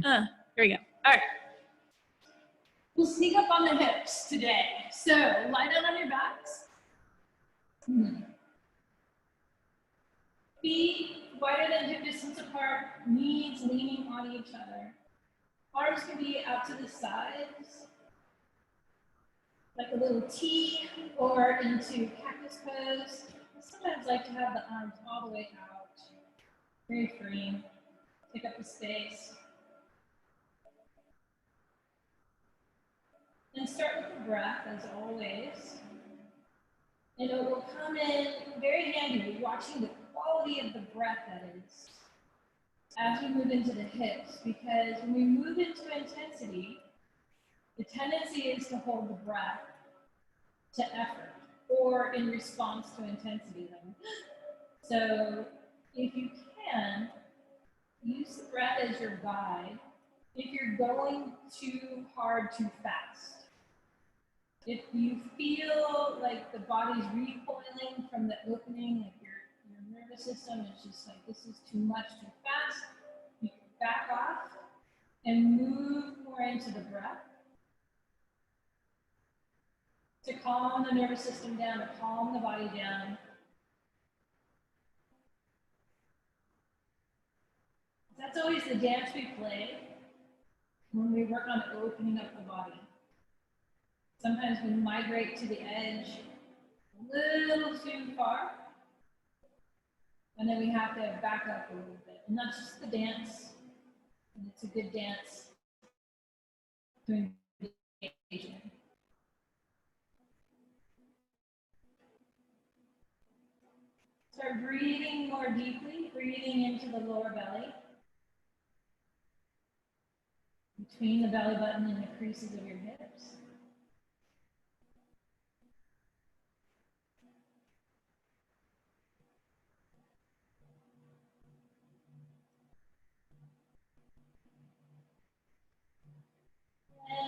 Here we go. All right. We'll sneak up on the hips today. So lie down on your backs. Feet wider than hip distance apart, knees leaning on each other. Arms can be out to the sides, like a little T, or into cactus pose. I sometimes like to have the arms all the way out. Very free. Take up the space. And start with the breath, as always. And it will come in very handy, watching the quality of the breath, that is, as we move into the hips. Because when we move into intensity, the tendency is to hold the breath to effort or in response to intensity. So if you can, use the breath as your guide if you're going too hard, too fast. If you feel like the body's recoiling from the opening, like your nervous system is just like, this is too much, too fast, you can back off and move more into the breath to calm the nervous system down, to calm the body down. That's always the dance we play when we work on opening up the body. Sometimes we migrate to the edge a little too far, and then we have to back up a little bit. And that's just the dance, and it's a good dance to engage in. Start breathing more deeply, breathing into the lower belly, between the belly button and the creases of your hips.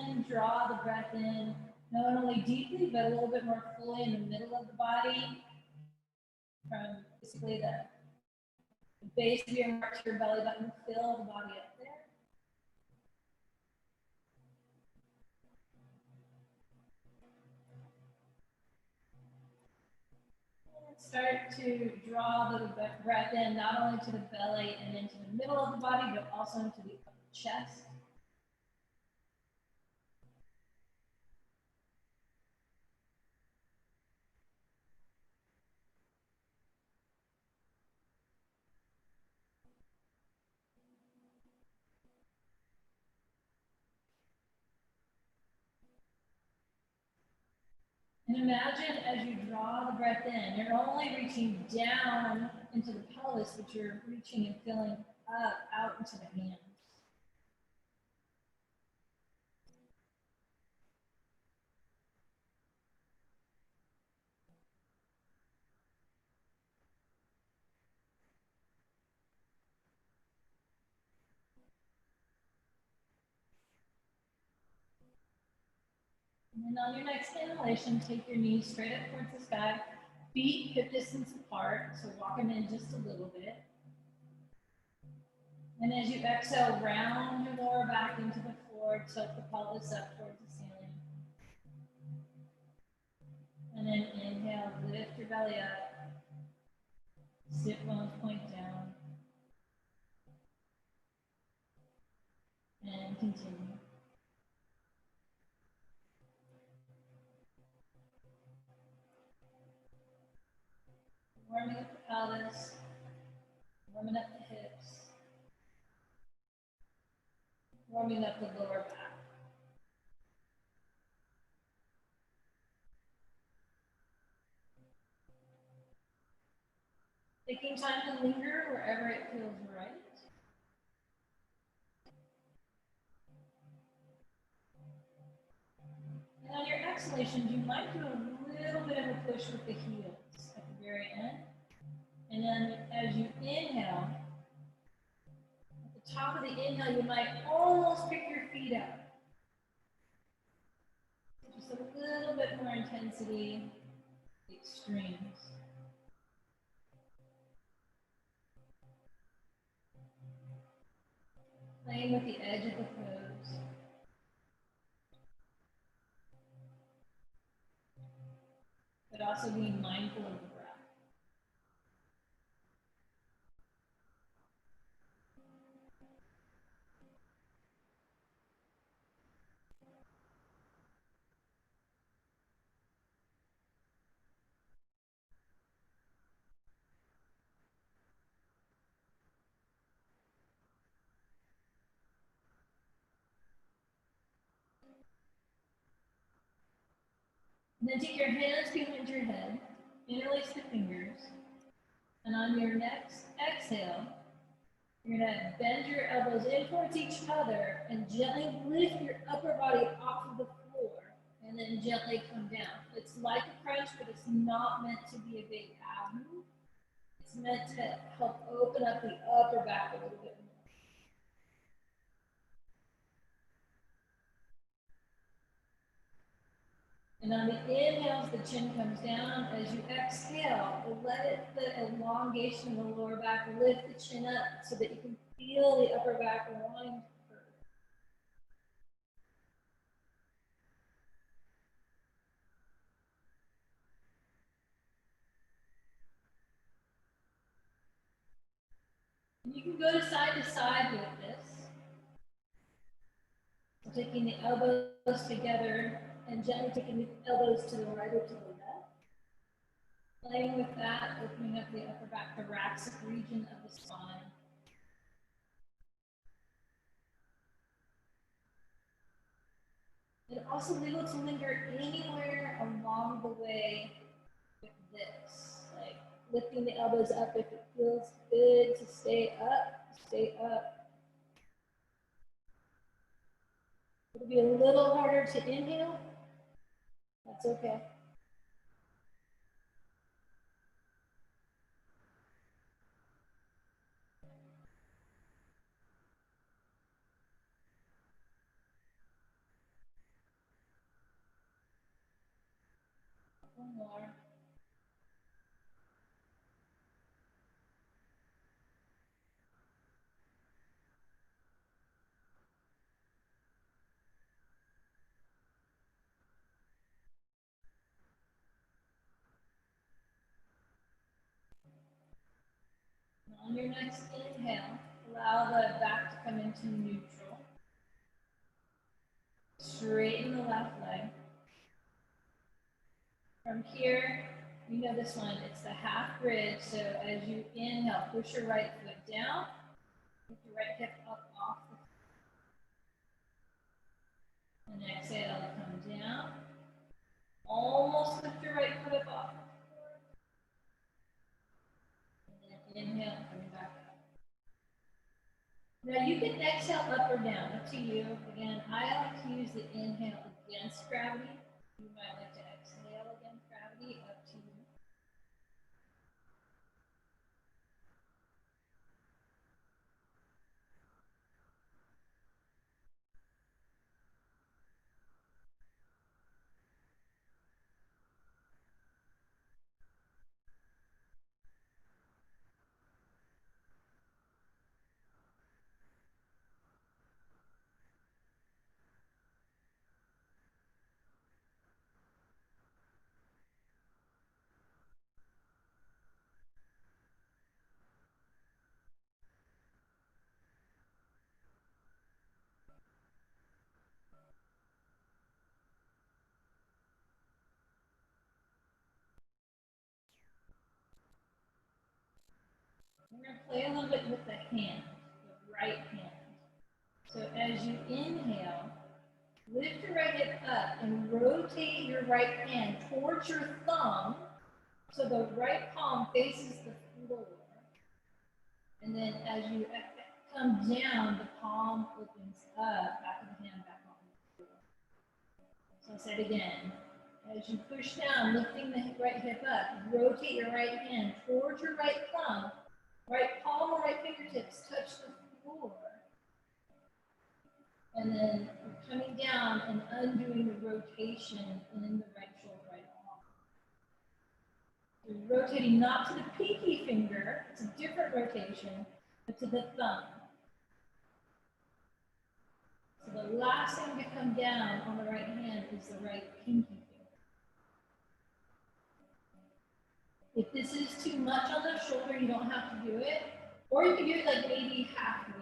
And draw the breath in, not only deeply, but a little bit more fully in the middle of the body, from basically the base of your heart to your belly button. Fill the body up there. And start to draw the breath in, not only to the belly and into the middle of the body, but also into the chest. And imagine as you draw the breath in, you're only reaching down into the pelvis, but you're reaching and filling up out into the hands. And then on your next inhalation, take your knees straight up towards the sky, feet hip distance apart, so walk them in just a little bit. And as you exhale, round your lower back into the floor, tilt the pelvis up towards the ceiling. And then inhale, lift your belly up, sit bones point down, and continue. Warming up the pelvis, warming up the hips, warming up the lower back. Taking time to linger wherever it feels right. And on your exhalations, you might do a little bit of a push with the heels at the very end. And then as you inhale, at the top of the inhale, you might almost pick your feet up. Just a little bit more intensity, extremes. Playing with the edge of the pose. But also being mindful of the breath. And then take your hands behind your head, interlace the fingers, and on your next exhale, you're gonna bend your elbows in towards each other and gently lift your upper body off of the floor and then gently come down. It's like a crunch, but it's not meant to be a big ab move. It's meant to help open up the upper back a little bit more. And on the inhales, the chin comes down. As you exhale, the elongation of the lower back lift the chin up so that you can feel the upper back wind curve. And you can go to side with this. So taking the elbows together and gently taking the elbows to the right or to the left. Playing with that, opening up the upper back thoracic region of the spine. And also able to linger anywhere along the way with this, like lifting the elbows up if it feels good to stay up, stay up. It'll be a little harder to inhale. That's okay. One more. On your next inhale, allow the back to come into neutral. Straighten the left leg. From here, you know this one, it's the half bridge. So as you inhale, push your right foot down, lift your right hip up off the floor. And exhale, come down. Almost lift your right foot up off the floor. And then inhale, coming back up. Now you can exhale up or down, up to you. Again, I like to use the inhale against gravity. You might like to exhale against gravity, up to you. We're going to play a little bit with the hand, the right hand. So as you inhale, lift your right hip up and rotate your right hand towards your thumb so the right palm faces the floor. And then as you come down, the palm opens up, back of the hand back on the floor. So I'll say it again. As you push down, lifting the right hip up, rotate your right hand towards your right thumb. Right palm or right fingertips touch the floor. And then we're coming down and undoing the rotation in the right shoulder, right arm. You're rotating not to the pinky finger, it's a different rotation, but to the thumb. the last thing to come down on the right hand is the right pinky finger. If this is too much on the shoulder, you don't have to do it. Or you can do it like maybe halfway.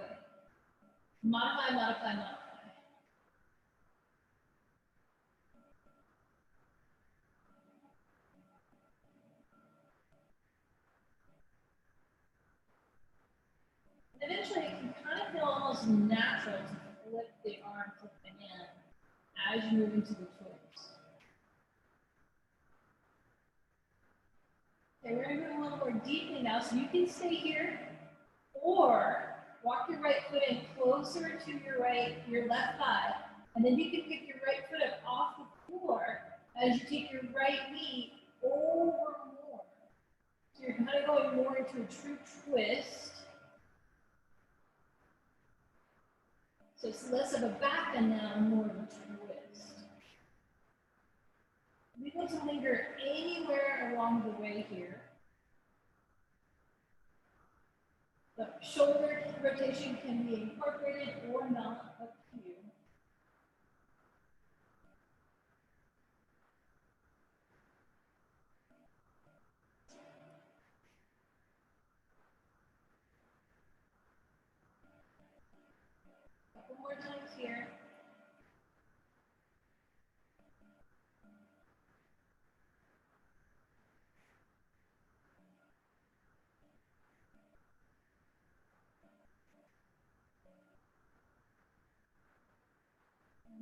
Modify, modify, modify. Eventually, it can kind of feel almost natural to flip the arm, flip the hand as you move into the twist. Okay, we're going to move a little more deeply now, so you can stay here or walk your right foot in closer to your left thigh, and then you can pick your right foot up off the floor as you take your right knee over more. So you're kind of going more into a true twist. So it's less of a back bend now, more of a twist. We want to linger anywhere along the way here. The shoulder rotation can be incorporated or not, up to you. Couple more times here.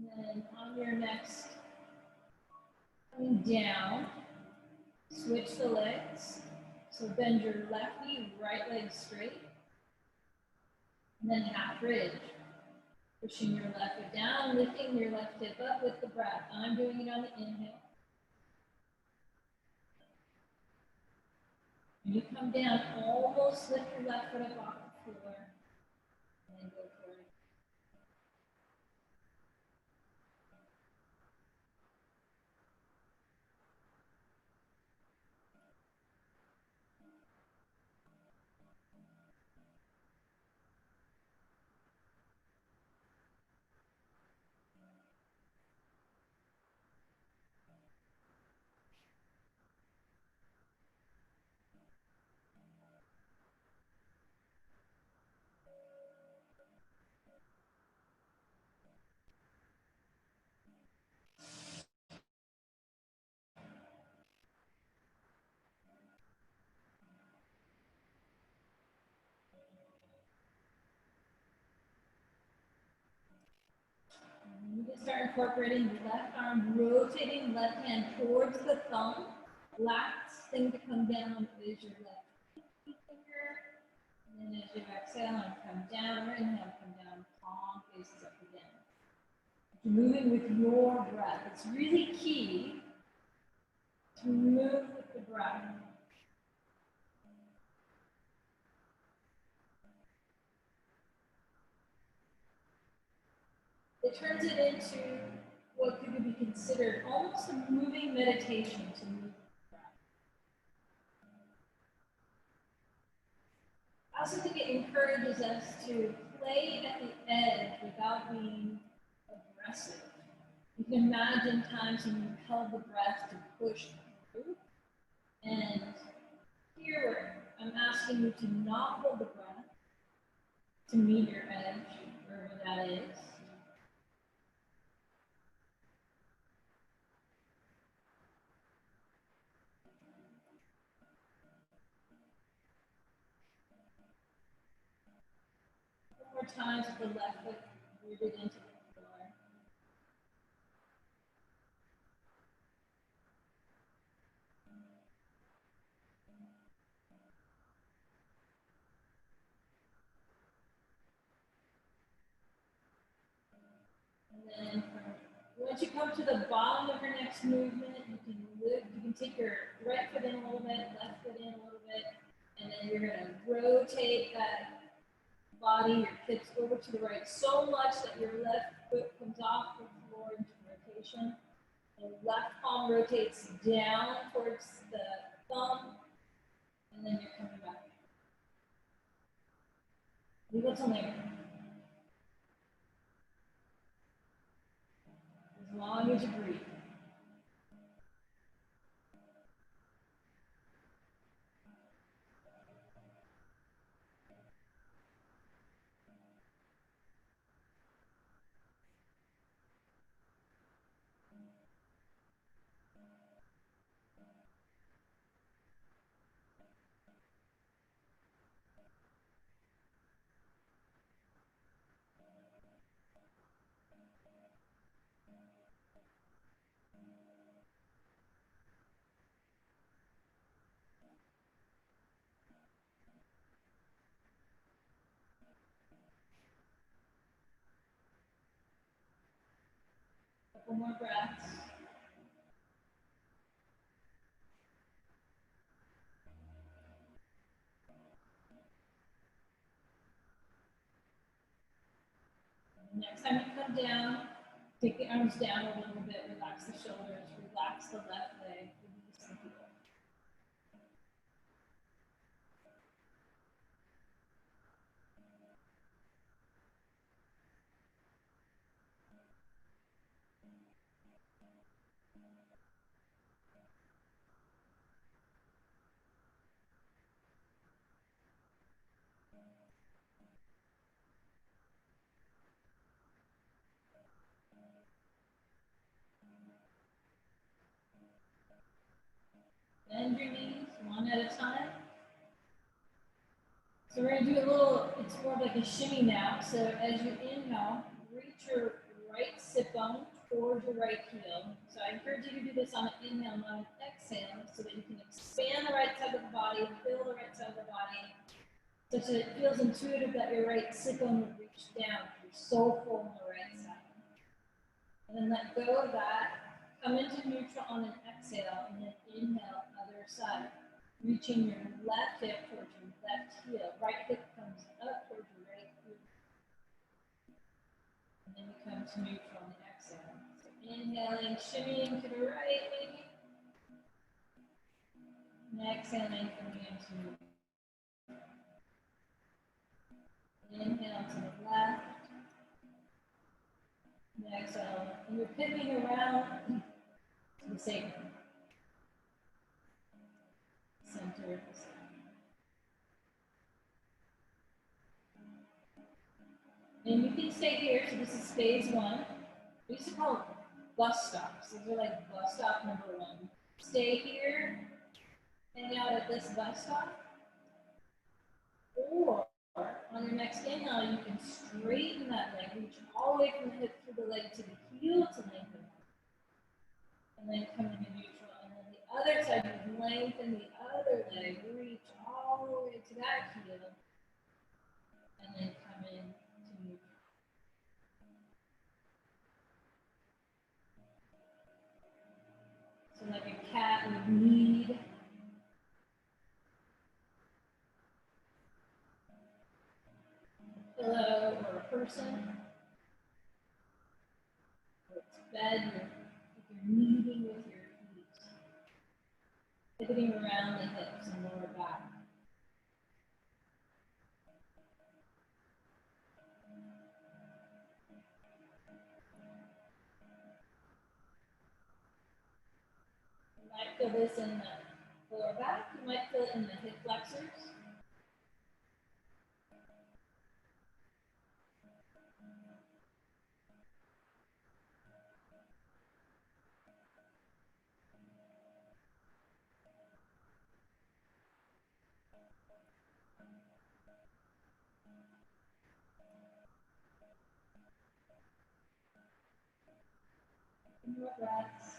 And then on your next, coming down, switch the legs. So bend your left knee, right leg straight. And then half bridge. Pushing your left foot down, lifting your left hip up with the breath. I'm doing it on the inhale. When you come down, almost lift your left foot up off the floor. And then go for it. You can start incorporating the left arm, rotating left hand towards the thumb. Last thing to come down is your left pinky finger. And then as you exhale and come down, or inhale, come down, palm faces up and down. You're moving with your breath. It's really key to move with the breath. It turns it into what could be considered almost a moving meditation to move with the breath. I also think it encourages us to play at the edge without being aggressive. You can imagine times when you've held the breath to push through. And here I'm asking you to not hold the breath to meet your edge, wherever that is. One more times with the left foot rooted into the floor. And then once you come to the bottom of your next movement, you can lift, you can take your right foot in a little bit, left foot in a little bit, and then you're going to rotate that body, your hips over to the right so much that your left foot comes off the floor into rotation. The left palm rotates down towards the thumb, and then you're coming back. We go till there. as you breathe. Couple more breaths. Next time you come down, take the arms down a little bit, relax the shoulders, relax the left leg, release the heel. Bend your knees one at a time. So we're going to do a little, it's more like a shimmy now. So as you inhale, reach your right sit bone towards your right heel. So I encourage you to do this on an inhale, not an exhale, so that you can expand the right side of the body, fill the right side of the body, such that it feels intuitive that your right sit bone would reach down. You're so full on the right side. And then let go of that. Come into neutral on an exhale, and then inhale, other side. Reaching your left hip towards your left heel. Right hip comes up towards your right heel. And then you come to neutral on the exhale. So inhaling, shimmying to the right, maybe. And exhaling, coming into neutral. Inhale to the left. And exhale. And you're pivoting around to the sacrum. Center of the spine. And you can stay here. So this is phase one. We used to call it bus stops. These are like bus stop number one. Stay here, hang out at this bus stop. Or on your next inhale, you can straighten that leg, reach all the way from the hip through the leg to the heel to lengthen. And then come into neutral. And then the other side, you lengthen the other leg, reach all the way to that heel. And then come in to neutral. So like a cat would need a pillow or a person, or it's bed, you're kneading with your feet, pivoting around the hips and lower back. You might feel this in the lower back, you might feel it in the hip flexors. More breaths.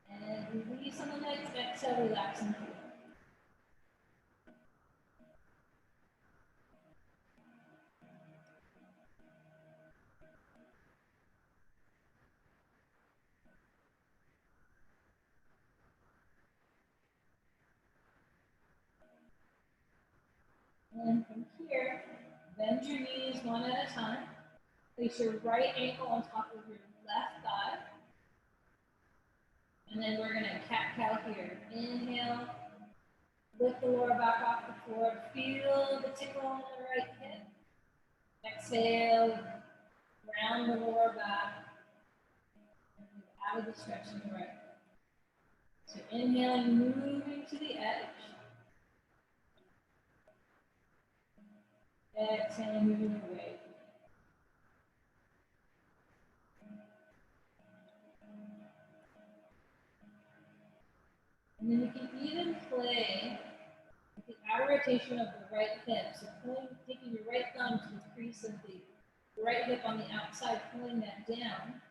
And release on the next exhale, relax and feel. And from here, bend your knees one at a time. Place your right ankle on top of your left thigh. And then we're going to cat-cow here. Inhale, lift the lower back off the forward. Feel the tickle on the right hip. Exhale, round the lower back. And move out of the stretch in the right hip. So inhaling, moving to the edge. Exhaling, moving away. And then you can even play with the outer rotation of the right hip. So taking your right thumb to the crease of the right hip on the outside, pulling that down.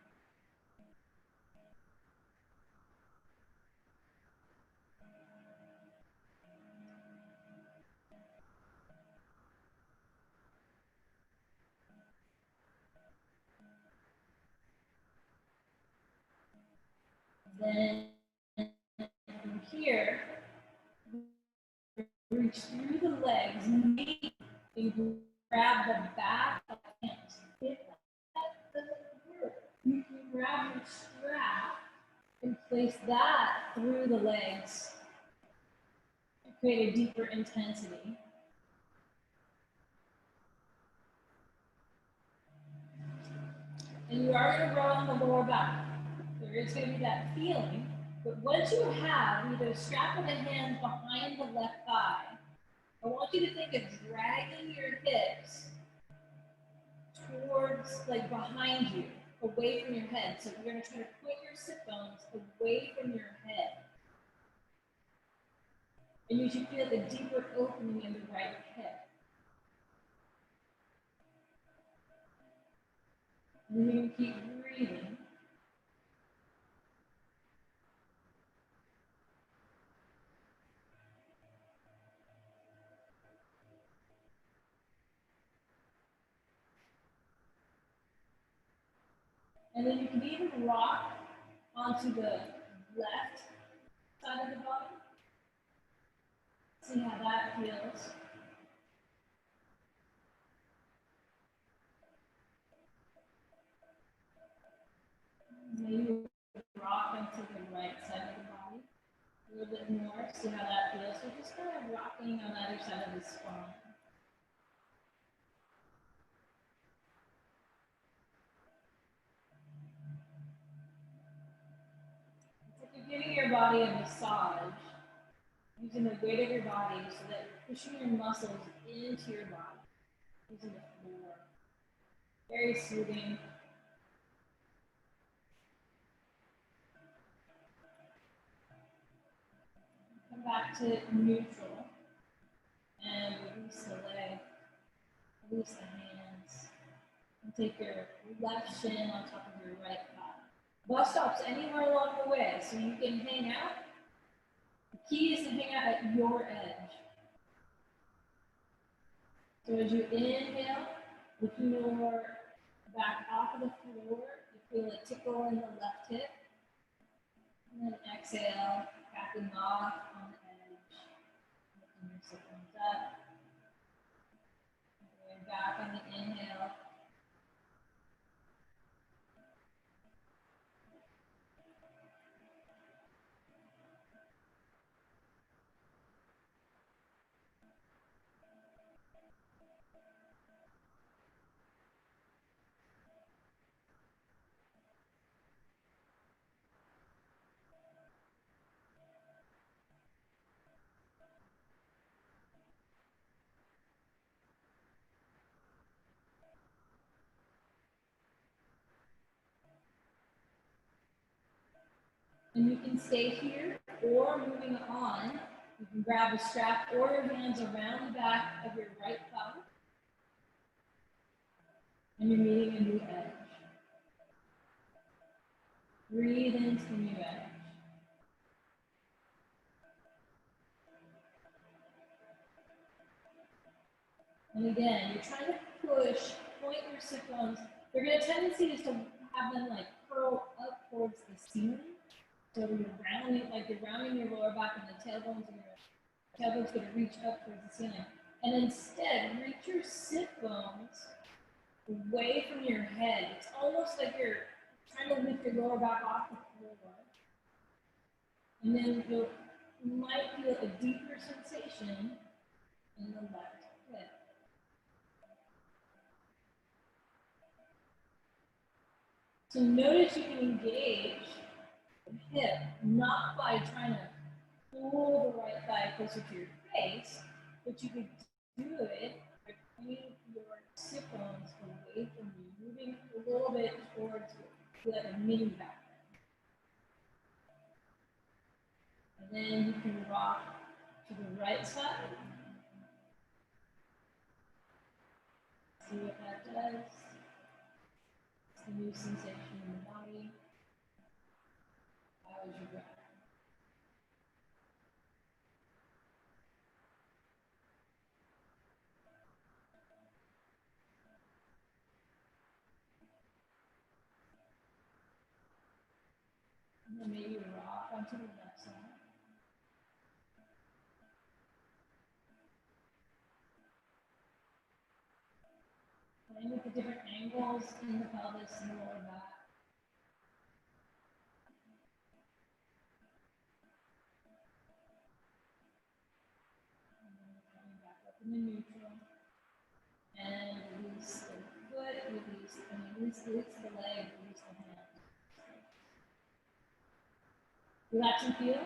Then from here, reach through the legs, maybe grab the back of the hands. If that doesn't work, you can grab your strap and place that through the legs to create a deeper intensity. And you are going to roll on the lower back. There is going to be that feeling, but once you have either strap of the hands behind the left thigh, I want you to think of dragging your hips towards, like behind you, away from your head. So you're going to try to put your sit bones away from your head. And you should feel the deeper opening in the right hip. And you're going to keep breathing. And then you can even rock onto the left side of the body. See how that feels. Maybe rock onto the right side of the body a little bit more. See how that feels. So just kind of rocking on either side of the spine. It's like you're giving your body a massage, using the weight of your body so that you're pushing your muscles into your body, using the floor. Very soothing. Come back to neutral and release the leg, release the hands, and take your left shin on top of your right thigh. Bus stops anywhere along the way, so you can hang out. The key is to hang out at your edge. So as you inhale, lifting your back off of the floor, you feel a tickle in the left hip. And then exhale, backing off on the edge. Lifting your sit bones up. Going back on the inhale. And you can stay here, or moving on, you can grab a strap or your hands around the back of your right thigh. And you're meeting a new edge. Breathe into the new edge. And again, you're trying to push, point your sit bones. Your tendency is to have them like curl up towards the ceiling. So you're rounding your lower back, and the tailbone's going to reach up towards the ceiling. And instead, reach your sit bones away from your head. It's almost like you're trying to lift your lower back off the floor. And then you might feel a deeper sensation in the left hip. So notice you can engage the hip, not by trying to pull the right thigh closer to your face, but you can do it by pulling your sit bones away from you, moving a little bit towards like a mini back. And then you can rock to the right side. See what that does. It's a new sensation in the body. How is your breath? And then maybe rock onto the left side. Playing with the different angles in the pelvis and the lower back. And then coming back up in the neutral. And release the foot, release the leg, release the hand. Relax and feel.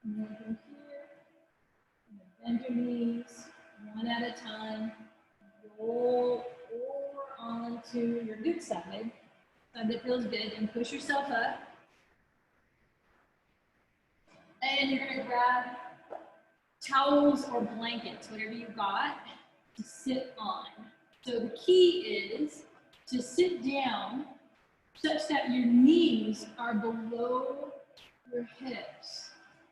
And then from here, bend your knees one at a time. Roll over onto your good side that feels good, and push yourself up. And you're gonna grab towels or blankets, whatever you got, to sit on. So the key is to sit down such that your knees are below your hips.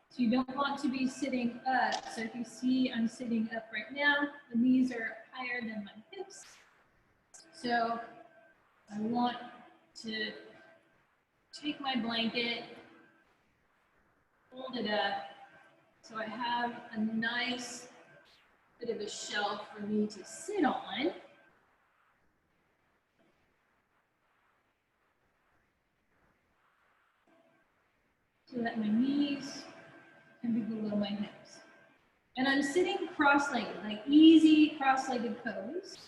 So you don't want to be sitting up. So if you see I'm sitting up right now, the knees are higher than my hips. So I want to take my blanket, hold it up, so I have a nice bit of a shelf for me to sit on. So that my knees can be below my hips. And I'm sitting cross-legged, like easy cross-legged pose.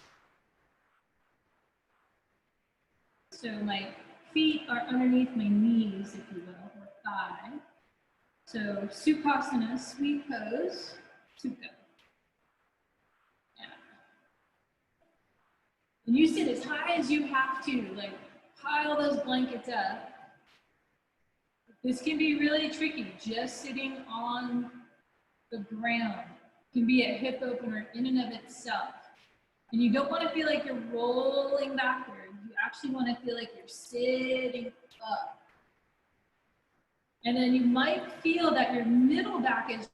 So my feet are underneath my knees, if you will, or thigh. So Sukhasana, sweet pose, Sukha. Yeah. And you sit as high as you have to, like pile those blankets up. This can be really tricky, just sitting on the ground. It can be a hip opener in and of itself. And you don't want to feel like you're rolling backward. You actually want to feel like you're sitting up. And then you might feel that your middle back is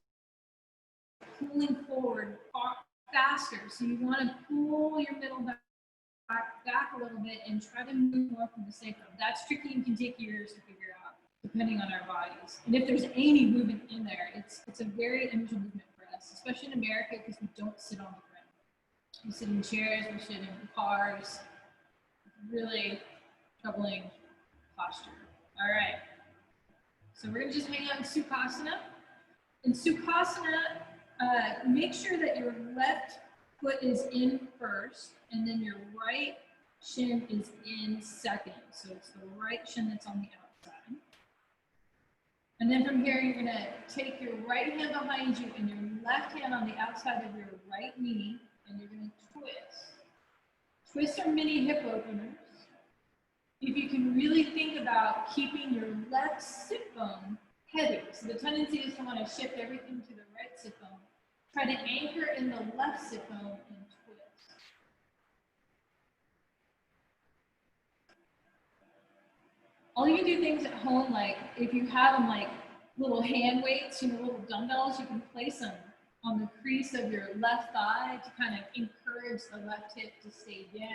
pulling forward faster. So you want to pull your middle back a little bit and try to move more from the sacrum. That's tricky and can take years to figure out, depending on our bodies. And if there's any movement in there, it's a very unusual movement for us, especially in America, because we don't sit on the ground. We sit in chairs, we sit in cars. Really troubling posture. All right. So we're gonna just hang out in Sukhasana. In Sukhasana, make sure that your left foot is in first, and then your right shin is in second. So it's the right shin that's on the outside. And then from here, you're gonna take your right hand behind you and your left hand on the outside of your right knee, and you're gonna twist. Twists are mini hip openers. If you can really think about keeping your left sit bone heavy, so the tendency is to want to shift everything to the right sit bone, try to anchor in the left sit bone and twist. All you can do things at home, like if you have them like little hand weights, little dumbbells, you can place them on the crease of your left thigh to kind of encourage the left hip to stay down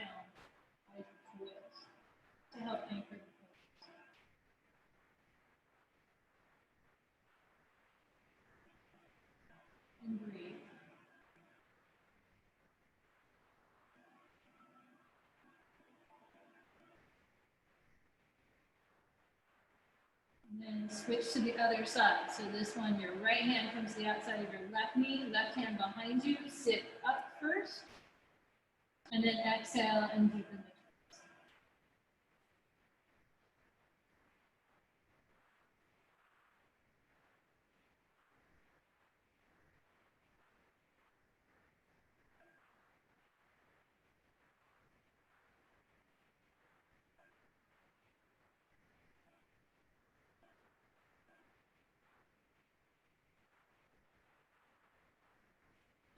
by twist to help anchor the twist. And breathe. And then switch to the other side. So this one, your right hand comes to the outside of your left knee, left hand behind you, sit up first, and then exhale and deepen the twist.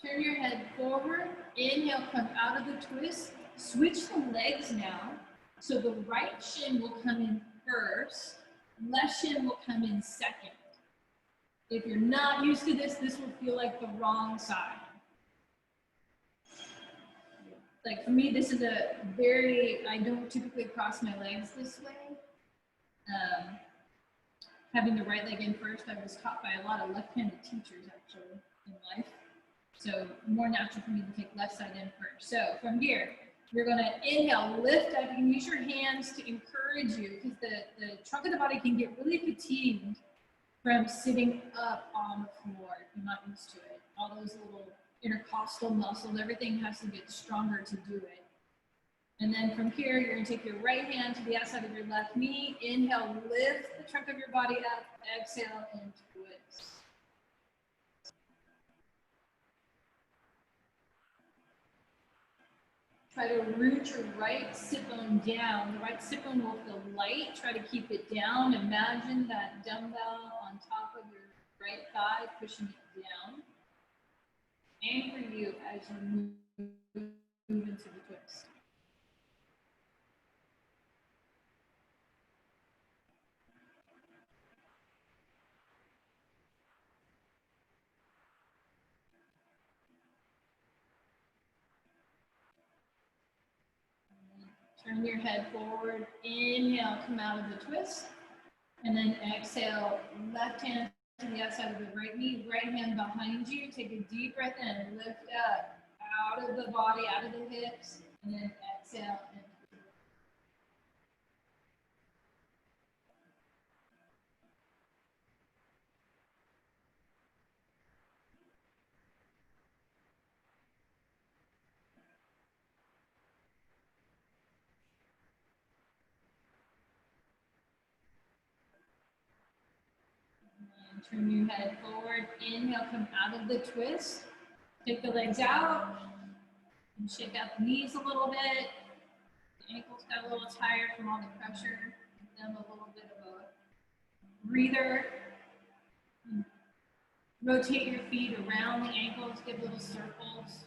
Turn your head forward, inhale, come out of the twist, switch the legs now. So the right shin will come in first, left shin will come in second. If you're not used to this, this will feel like the wrong side. Like for me, this is I don't typically cross my legs this way. Having the right leg in first, I was taught by a lot of left-handed teachers actually in life. So more natural for me to take left side in first. So from here, you're gonna inhale, lift up. You can use your hands to encourage you because the trunk of the body can get really fatigued from sitting up on the floor if you're not used to it. All those little intercostal muscles, everything has to get stronger to do it. And then from here, you're gonna take your right hand to the outside of your left knee. Inhale, lift the trunk of your body up. Exhale and twist. Try to root your right sit bone down. The right sit bone will feel light. Try to keep it down. Imagine that dumbbell on top of your right thigh, pushing it down. Anchor you as you move into the twist. Turn your head forward. Inhale, come out of the twist. And then exhale, left hand to the outside of the right knee, right hand behind you. Take a deep breath in, lift up, out of the body, out of the hips, and then exhale. Turn your head forward. Inhale, come out of the twist. Take the legs out and shake out the knees a little bit. The ankles got a little tired from all the pressure. Give them a little bit of a breather. Rotate your feet around the ankles. Give little circles.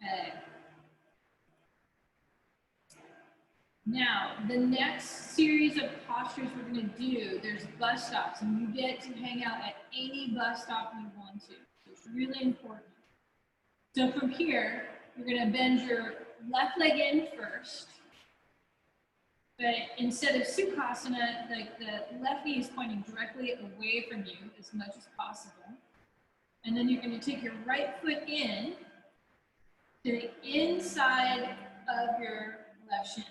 Okay. Now, the next series of postures we're going to do, there's bus stops, and you get to hang out at any bus stop you want to. It's really important. So from here, you're going to bend your left leg in first, but instead of Sukhasana, like the left knee is pointing directly away from you as much as possible. And then you're going to take your right foot in to the inside of your left shin.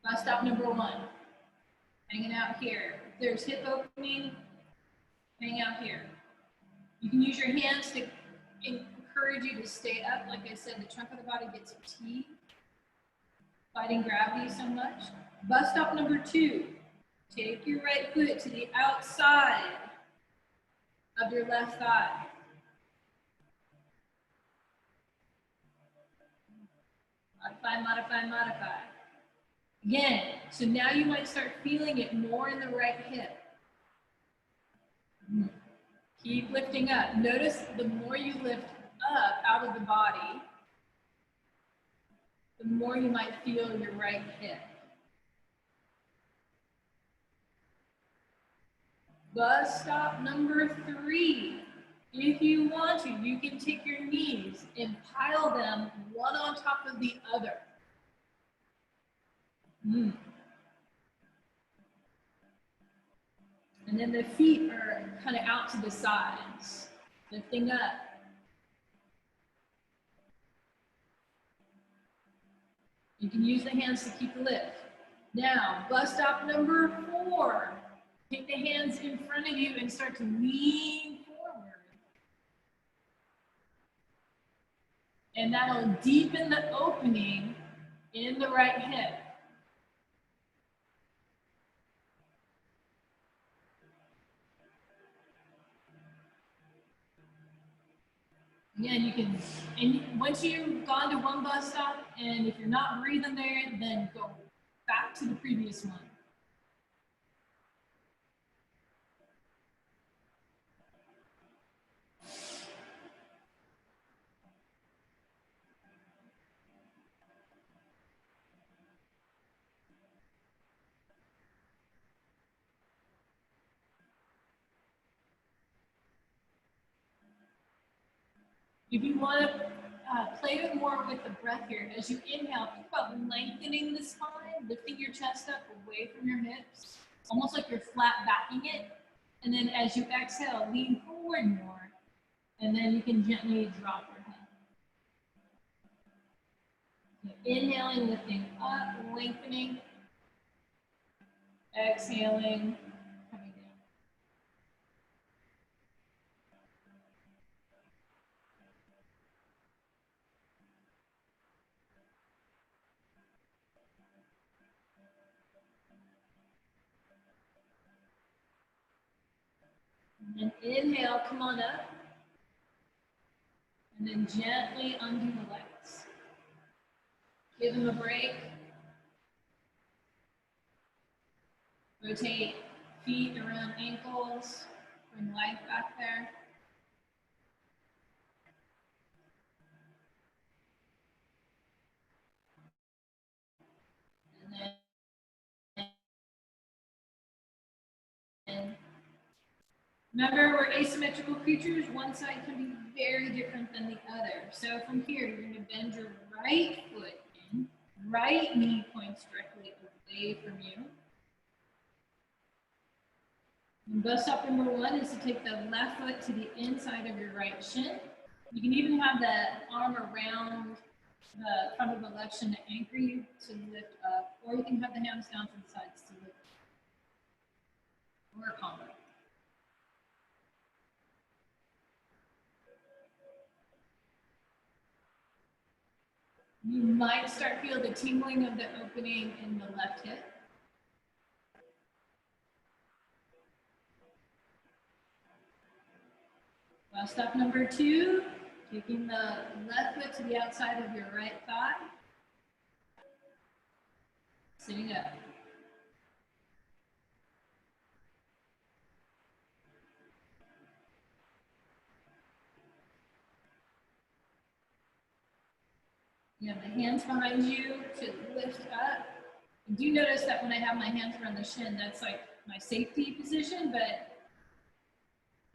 Bus stop number one, hanging out here. If there's hip opening, hang out here. You can use your hands to encourage you to stay up. Like I said, the trunk of the body gets fatigued, fighting gravity so much. Bus stop number two, take your right foot to the outside of your left thigh. Modify, modify, modify. Again, so now you might start feeling it more in the right hip. Keep lifting up. Notice the more you lift up out of the body, the more you might feel your right hip. Bus stop number three. If you want to, you can take your knees and pile them one on top of the other. And then the feet are kind of out to the sides, lifting up. You can use the hands to keep the lift. Now, bus stop number 4. Take the hands in front of you and start to lean forward. And that'll deepen the opening in the right hip. Again, you can, and once you've gone to one bus stop, and if you're not breathing there, then go back to the previous one. If you want to play more with the breath here, as you inhale, think about lengthening the spine, lifting your chest up away from your hips, almost like you're flat backing it. And then as you exhale, lean forward more, and then you can gently drop your head. Inhaling, lifting up, lengthening. Exhaling, coming down. And then inhale, come on up. And then gently undo the legs. Give them a break. Rotate feet around ankles. Bring life back there. And remember, we're asymmetrical creatures. One side can be very different than the other. So from here, you're going to bend your right foot in. Right knee points directly away from you. And bus stop number 1 is to take the left foot to the inside of your right shin. You can even have the arm around the front of the left shin to anchor you to lift up, or you can have the hands down to the sides to lift up, or a combo. You might start feel the tingling of the opening in the left hip. Bus stop number 2, taking the left foot to the outside of your right thigh. Sitting up. You have the hands behind you to lift up. I do notice that when I have my hands around the shin, that's like my safety position, but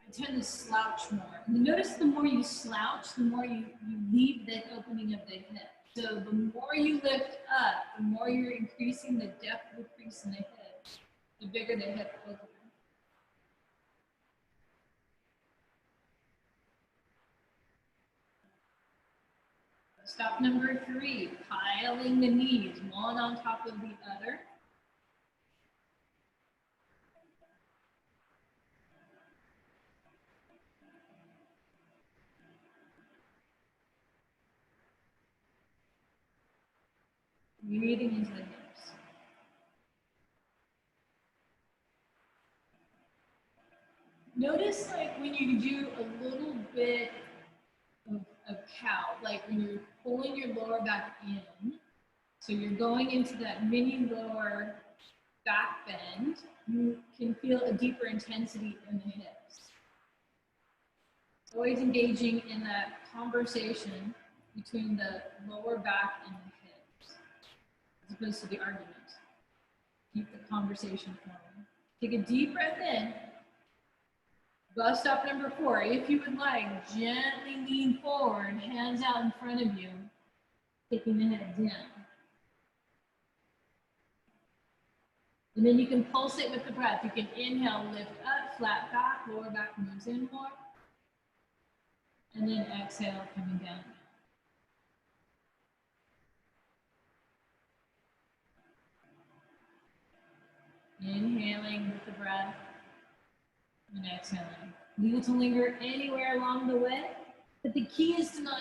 I tend to slouch more. And notice the more you slouch, the more you leave the opening of the hip. So the more you lift up, the more you're increasing the depth of the crease in the hip, the bigger the hip opening. Stop number 3, piling the knees, one on top of the other. Breathing into the hips. Notice like when you do a little bit of cow, like when you're pulling your lower back in, so you're going into that mini lower back bend, you can feel a deeper intensity in the hips. Always engaging in that conversation between the lower back and the hips, as opposed to the argument. Keep the conversation flowing. Take a deep breath in. Bust up number 4. If you would like, gently lean forward, hands out in front of you, taking the head down. And then you can pulsate with the breath. You can inhale, lift up, flat back, lower back moves in more. And then exhale, coming down. Inhaling with the breath and exhaling. Leave it to linger anywhere along the way. But the key is to not,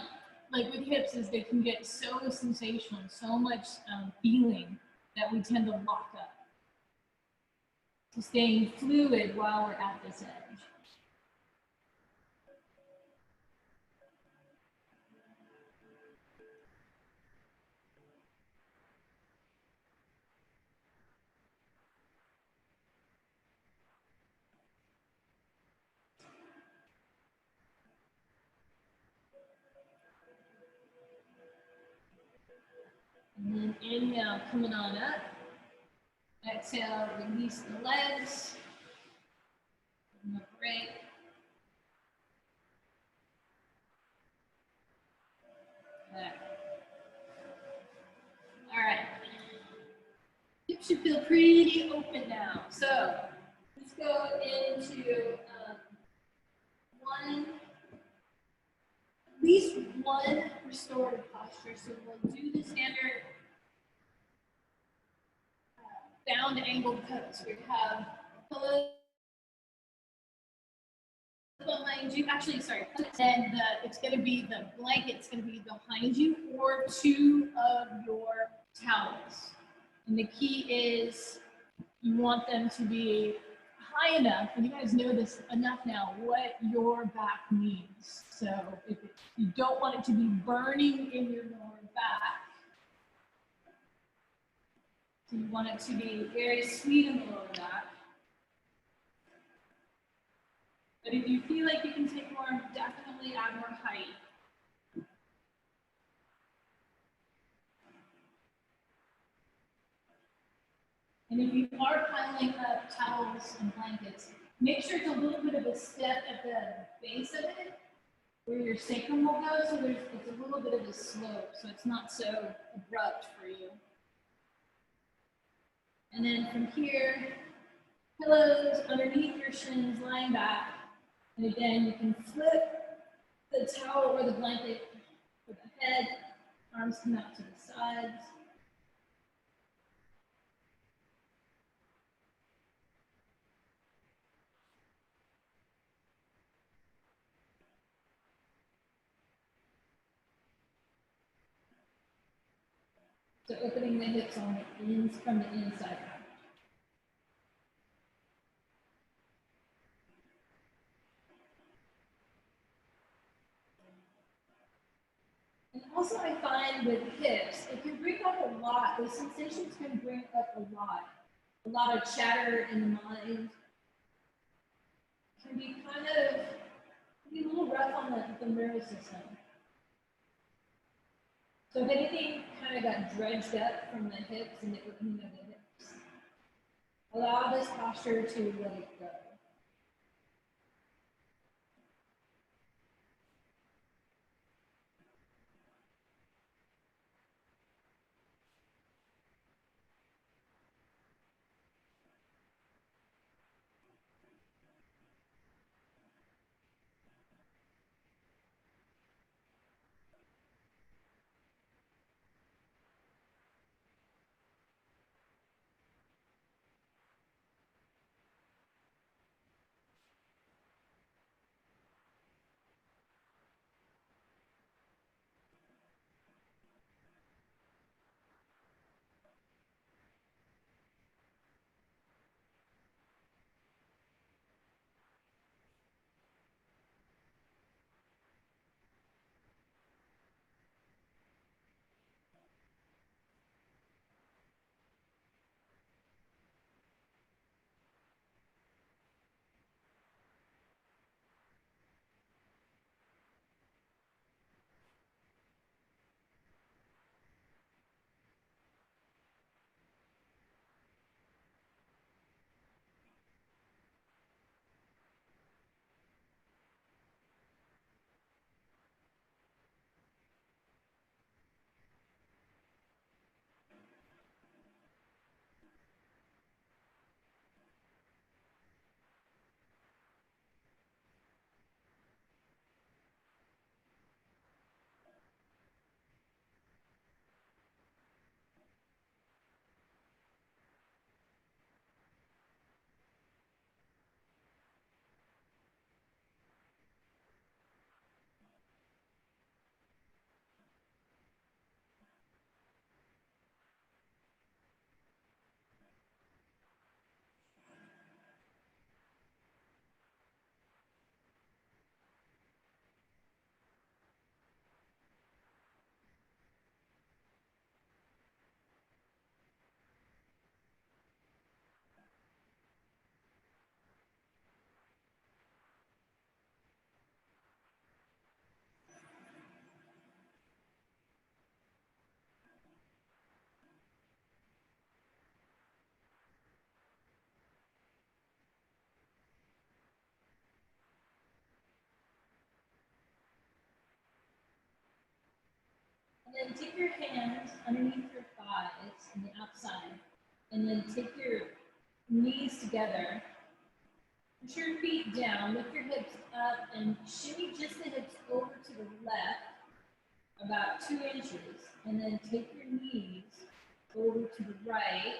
like with hips, is they can get so sensational, so much feeling that we tend to lock up. So staying fluid while we're at this edge. And then inhale, coming on up. Exhale, release the legs. Give them a break. Okay. All right. Hips should feel pretty open now. So let's go into at least one restorative posture. So we'll do the standard bound angled pose. We have pillows behind you. Actually, sorry. And it's going to be the blanket's going to be behind you, or two of your towels. And the key is you want them to be high enough, and you guys know this enough now, what your back needs. So if you don't want it to be burning in your lower back, so you want it to be very sweet in the lower back. But if you feel like you can take more, definitely add more height. And if you are piling up towels and blankets, make sure it's a little bit of a step at the base of it, where your sacrum will go, so it's a little bit of a slope, so it's not so abrupt for you. And then from here, pillows underneath your shins, lying back. And again, you can flip the towel or the blanket for the head, arms come out to the sides. So opening the hips on the ins from the inside out. And also I find with hips, if you bring up a lot, the sensations can bring up a lot of chatter in the mind. Can be kind of, be a little rough on the nervous system. So if anything kind of got dredged up from the hips and the opening of the hips, allow this posture to let it go. then take your hands underneath your thighs on the outside, and then take your knees together. Push your feet down, lift your hips up, and shimmy just the hips over to the left, about 2 inches, and then take your knees over to the right,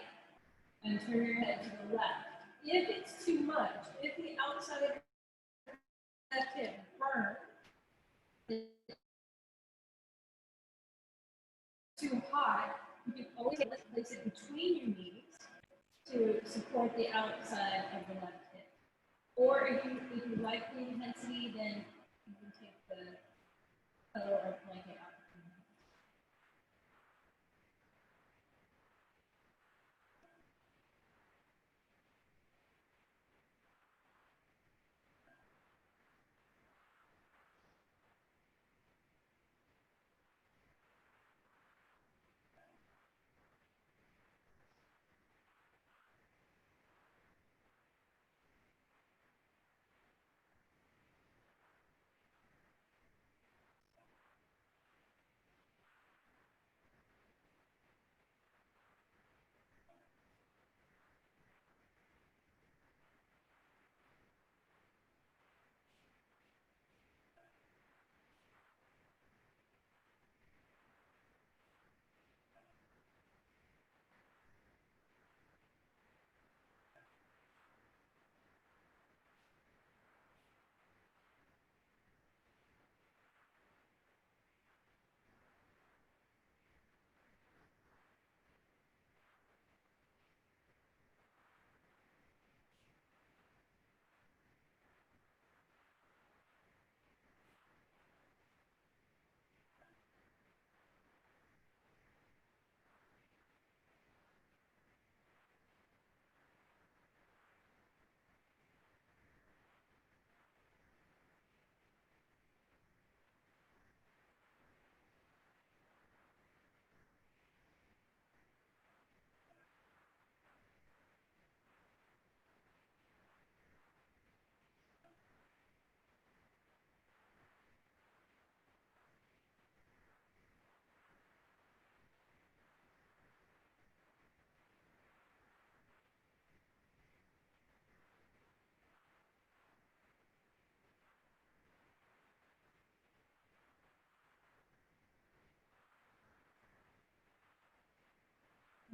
and turn your head to the left. If it's too much, if the outside of your left hip burns, too high, you can always place it between your knees to support the outside of the left hip. Or if you like the intensity, then you can take the pillow or blanket out.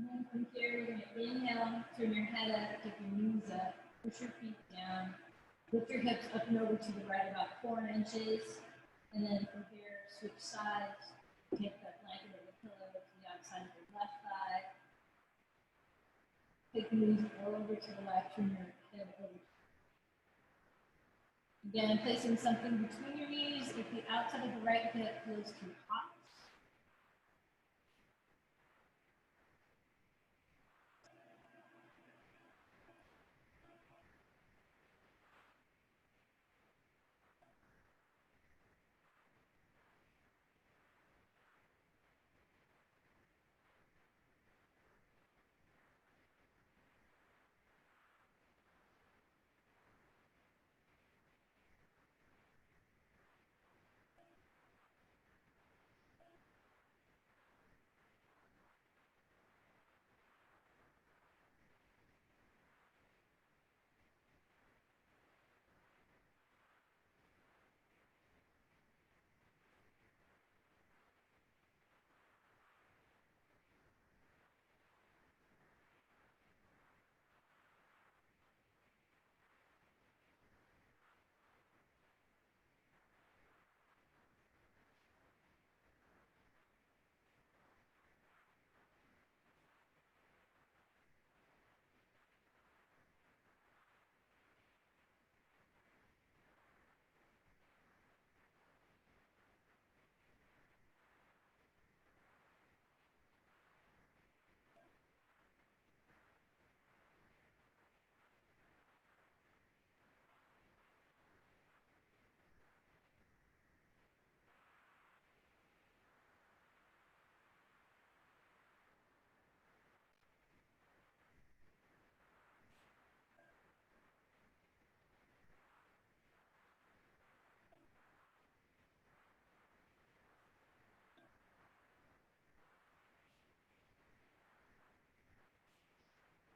And then from here, you're going to inhale, turn your head up, take your knees up, push your feet down, lift your hips up and over to the right about 4 inches, and then from here, switch sides, take that blanket or the pillow to the outside of your left thigh, take the knees all over to the left, turn your head over. Again, placing something between your knees if the outside of the right hip feels too hot.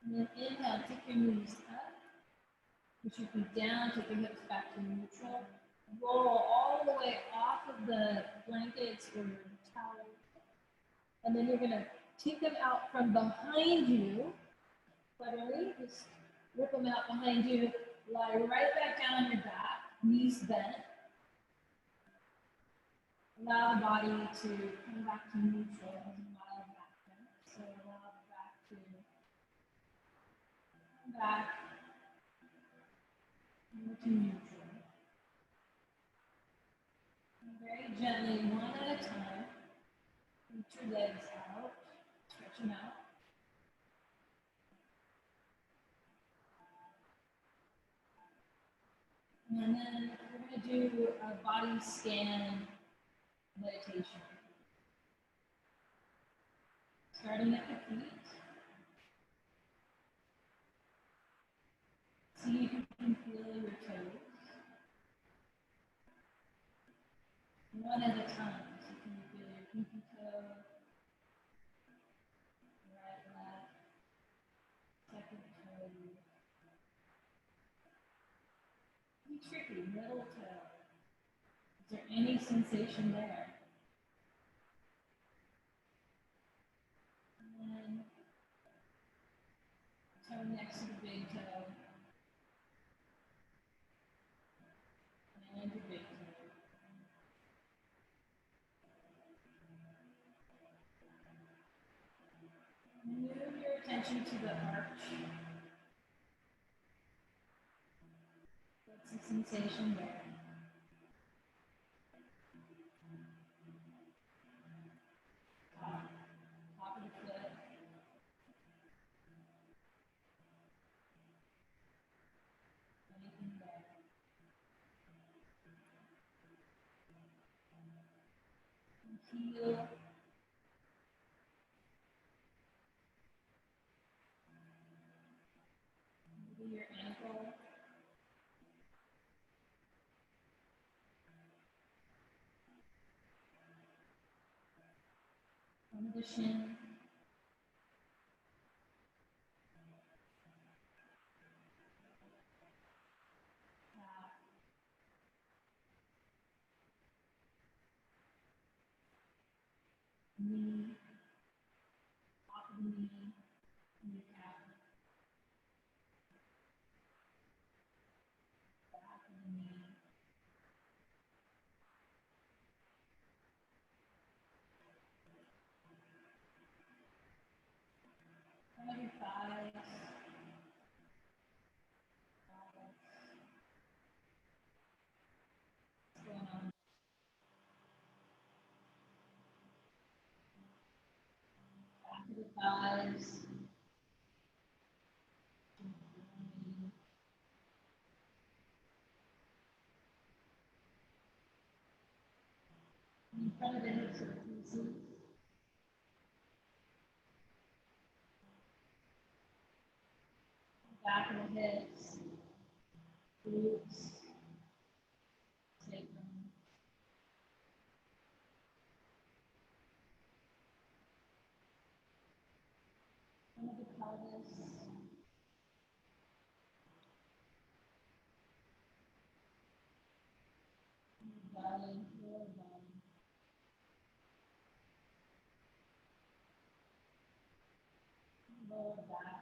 And then inhale, take your knees up. Push your feet down, take your hips back to neutral. Roll all the way off of the blankets or your towel. And then you're going to take them out from behind you. Literally, just rip them out behind you. Lie right back down on your back, knees bent. Allow the body to come back to neutral as a mild back bend. So allow the back to come back to neutral. And very gently, one at a time, reach your legs out, stretch them out. And then we're going to do a body scan meditation. Starting at the feet. See if you can feel your toes. One at a time. So you can feel your pinky toe, right, left, second toe. Be tricky, middle toe. Is there any sensation there? And then toe next to the big toe. And your big toe. Move your attention to the arch. What's the sensation there? Top of the foot. Anything there? And heel. Maybe your ankle. Under the shin. Calf. Knee. Top of the knee. Kneecap. Back of the knee. Front of your thighs. What's going on? Back of the thighs. In front of the hips or pieces. Back of the hips. Glutes. Sacrum. Front of the pelvis. Belly. Lower belly. Lower back.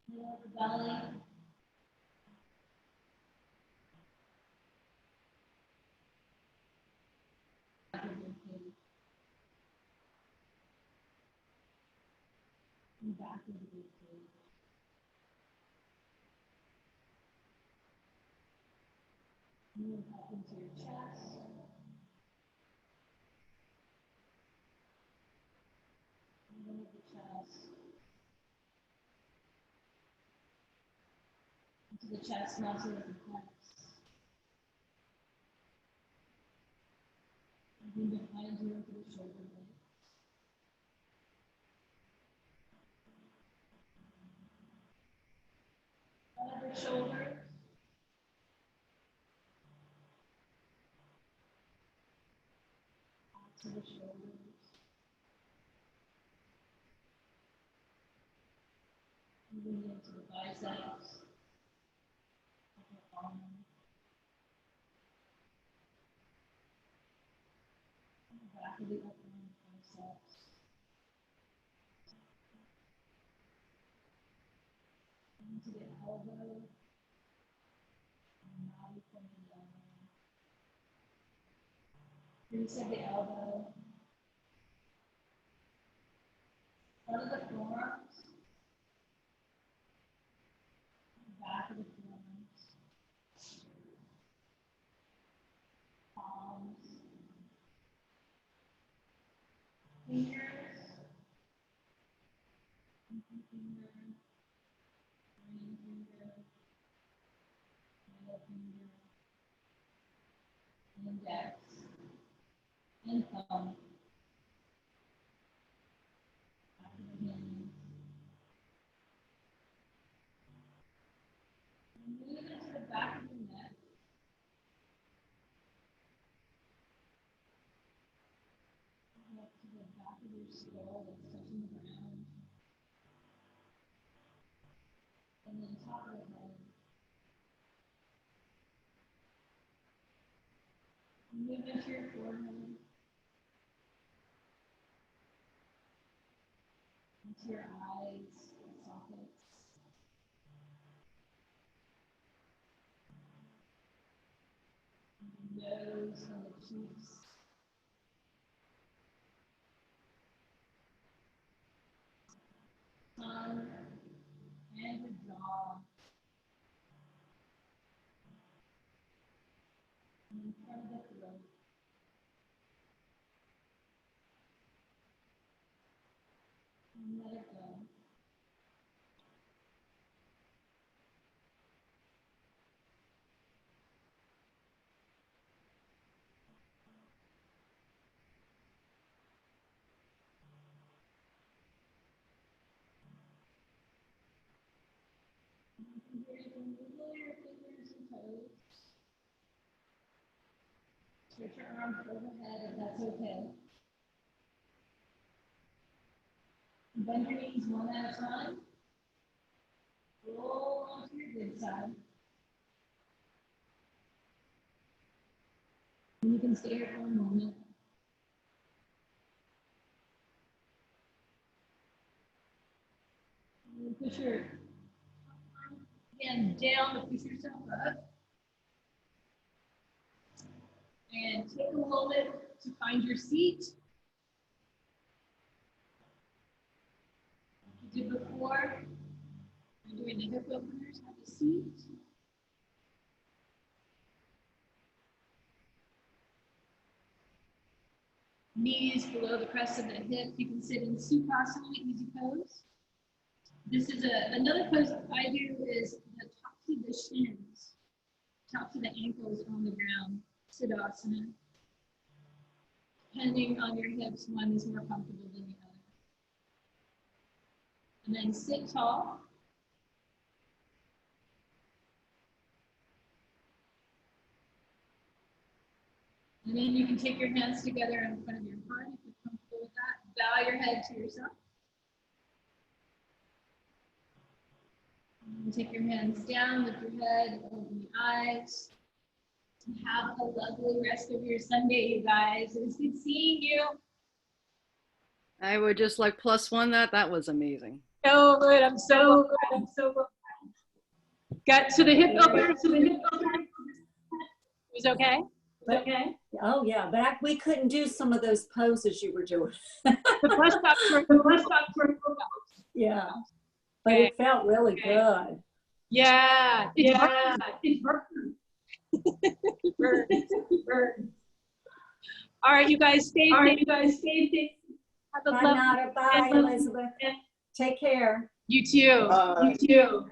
Middle of the belly. Back of the cage. And back of the cage. Move up into your chest. Middle of the chest. Into the chest muscle of the pecs. Moving behind you into the shoulder blades. Front of the shoulders. to the shoulders. Moving into the biceps. Upper arm. Back of the upper arm biceps. Into the elbow. And now we come to the elbow. Crease of the elbow. Front of the forearms. Back of the forearms. Palms. Fingers. Pinky finger. Ring finger. Middle finger. Index. And thumb. Back of the hands. And move into the back of the neck. Up to the back of your skull that's touching the ground. And then top of the head. Move into your forehead. Into your eyes, sockets. And the nose and the cheeks. Tongue and the jaw. And in front of the throat. And let it go. And from here you can wiggle your fingers and toes. Stretch your arms overhead if that's okay. And bend your knees one at a time. Roll onto your good side. And you can stay here for a moment. And push your hand down to push yourself up. And take a moment to find your seat. Like you did before. You're doing the hip openers, have a seat. Knees below the crest of the hip. You can sit in Sukhasana, easy pose. This is another pose that I do is the top to the shins, top to the ankles on the ground, Siddhasana. Depending on your hips, one is more comfortable than the other. And then sit tall. And then you can take your hands together in front of your heart if you're comfortable with that. Bow your head to yourself. And take your hands down, lift your head, open the eyes. And have a lovely rest of your Sunday, you guys. It was good seeing you. I would just like +1 that. That was amazing. So good. I'm so good. I'm so good. Got to the hip opener. It was okay? But, okay. Oh yeah, but we couldn't do some of those poses you were doing. The bus stops were yeah, but okay. It felt really good. Yeah, it's burn. All right, you guys stay safe. Have a lovely Bye, Elizabeth. Take care. You too. You too.